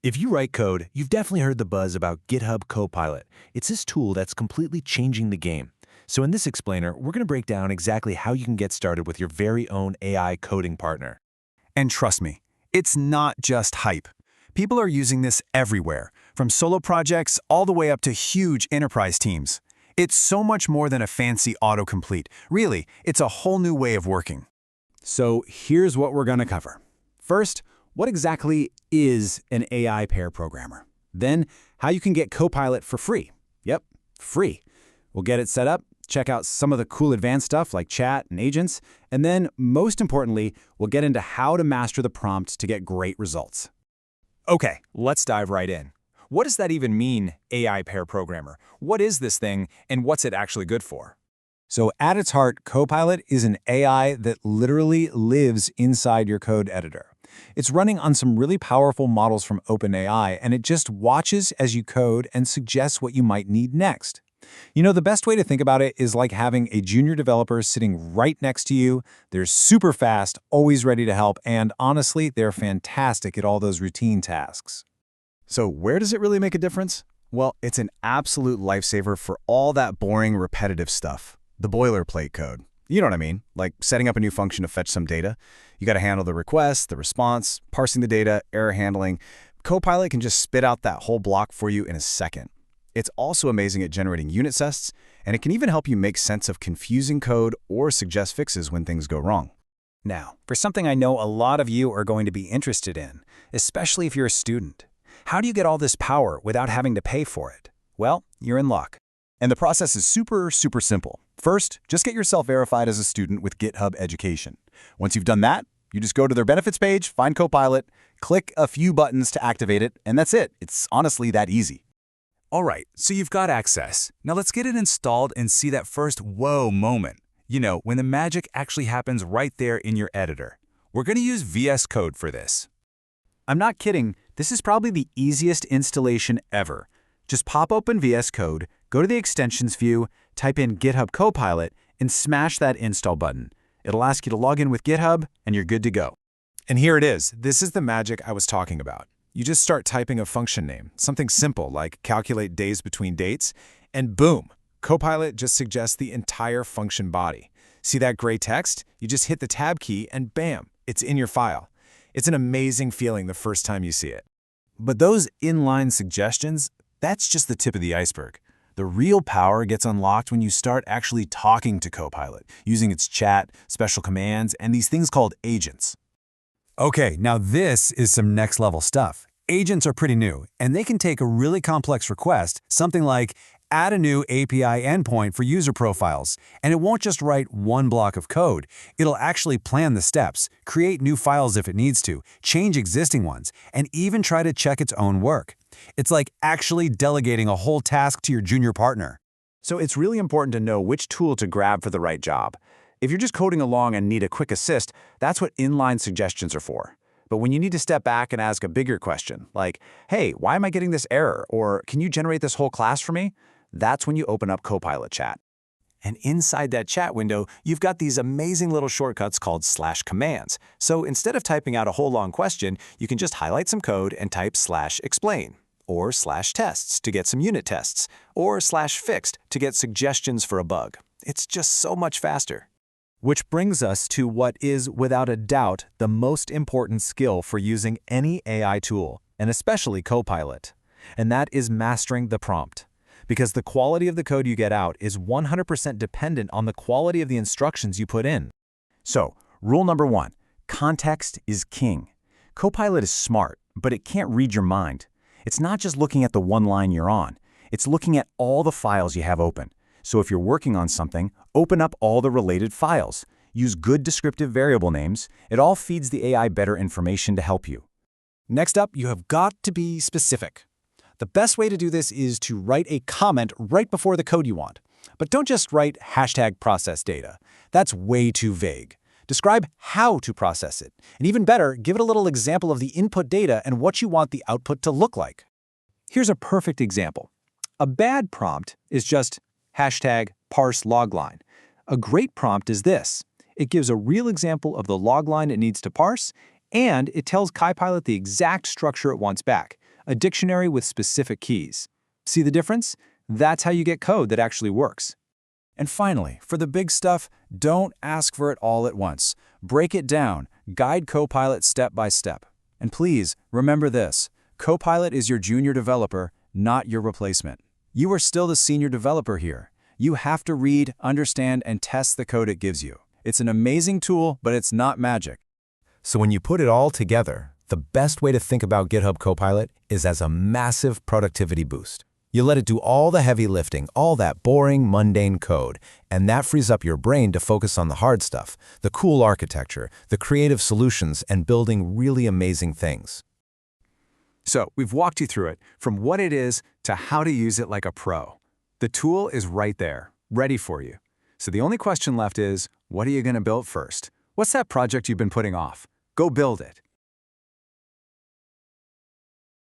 If you write code, you've definitely heard the buzz about GitHub Copilot. It's this tool that's completely changing the game. So in this explainer, we're going to break down exactly how you can get started with your very own AI coding partner. And trust me, it's not just hype. People are using this everywhere, from solo projects all the way up to huge enterprise teams. It's so much more than a fancy autocomplete. Really, it's a whole new way of working. So here's what we're going to cover. First, what exactly is an AI pair programmer? Then, how you can get Copilot for free. Yep, free. We'll get it set up, check out some of the cool advanced stuff like chat and agents, and then, most importantly, we'll get into how to master the prompt to get great results. Okay, let's dive right in. What does that even mean, AI pair programmer? What is this thing, and what's it actually good for? So at its heart, Copilot is an AI that literally lives inside your code editor. It's running on some really powerful models from OpenAI, and it just watches as you code and suggests what you might need next. You know, the best way to think about it is like having a junior developer sitting right next to you. They're super fast, always ready to help, and honestly, they're fantastic at all those routine tasks. So where does it really make a difference? Well, it's an absolute lifesaver for all that boring, repetitive stuff. The boilerplate code. You know what I mean? Like setting up a new function to fetch some data. You got to handle the request, the response, parsing the data, error handling. Copilot can just spit out that whole block for you in a second. It's also amazing at generating unit tests, and it can even help you make sense of confusing code or suggest fixes when things go wrong. Now, for something I know a lot of you are going to be interested in, especially if you're a student. How do you get all this power without having to pay for it? Well, you're in luck. And the process is super simple. First, just get yourself verified as a student with GitHub Education. Once you've done that, you just go to their benefits page, find Copilot, click a few buttons to activate it, and that's it. It's honestly that easy. All right, so you've got access. Now let's get it installed and see that first whoa moment. You know, when the magic actually happens right there in your editor. We're going to use VS Code for this. I'm not kidding. This is probably the easiest installation ever. Just pop open VS Code, go to the extensions view, type in GitHub Copilot, and smash that install button. It'll ask you to log in with GitHub, and you're good to go. And here it is. This is the magic I was talking about. You just start typing a function name, something simple like calculate days between dates, and boom, Copilot just suggests the entire function body. See that gray text? You just hit the tab key and bam, it's in your file. It's an amazing feeling the first time you see it. But those inline suggestions, that's just the tip of the iceberg. The real power gets unlocked when you start actually talking to Copilot, using its chat, special commands, and these things called agents. Okay, now this is some next-level stuff. Agents are pretty new, and they can take a really complex request, something like add a new API endpoint for user profiles, and it won't just write one block of code. It'll actually plan the steps, create new files if it needs to, change existing ones, and even try to check its own work. It's like actually delegating a whole task to your junior partner. So it's really important to know which tool to grab for the right job. If you're just coding along and need a quick assist, that's what inline suggestions are for. But when you need to step back and ask a bigger question, like, hey, why am I getting this error? Or can you generate this whole class for me? That's when you open up Copilot Chat. And inside that chat window, you've got these amazing little shortcuts called /commands. So instead of typing out a whole long question, you can just highlight some code and type /explain, or /tests to get some unit tests, or /fixed to get suggestions for a bug. It's just so much faster. Which brings us to what is, without a doubt, the most important skill for using any AI tool, and especially Copilot. And that is mastering the prompt. Because the quality of the code you get out is 100% dependent on the quality of the instructions you put in. So, rule number 1, context is king. Copilot is smart, but it can't read your mind. It's not just looking at the one line you're on. It's looking at all the files you have open. So if you're working on something, open up all the related files. Use good descriptive variable names. It all feeds the AI better information to help you. Next up, you have got to be specific. The best way to do this is to write a comment right before the code you want. But don't just write #process data. That's way too vague. Describe how to process it. And even better, give it a little example of the input data and what you want the output to look like. Here's a perfect example. A bad prompt is just #parse logline. A great prompt is this. It gives a real example of the logline it needs to parse, and it tells Copilot the exact structure it wants back. a dictionary with specific keys. See the difference? That's how you get code that actually works. And finally, for the big stuff, don't ask for it all at once. Break it down. Guide Copilot step by step. And please, remember this. Copilot is your junior developer, not your replacement. You are still the senior developer here. You have to read, understand, and test the code it gives you. It's an amazing tool, but it's not magic. So when you put it all together, the best way to think about GitHub Copilot is as a massive productivity boost. You let it do all the heavy lifting, all that boring, mundane code, and that frees up your brain to focus on the hard stuff, the cool architecture, the creative solutions, and building really amazing things. So we've walked you through it, from what it is to how to use it like a pro. The tool is right there, ready for you. So the only question left is, what are you going to build first? What's that project you've been putting off? Go build it.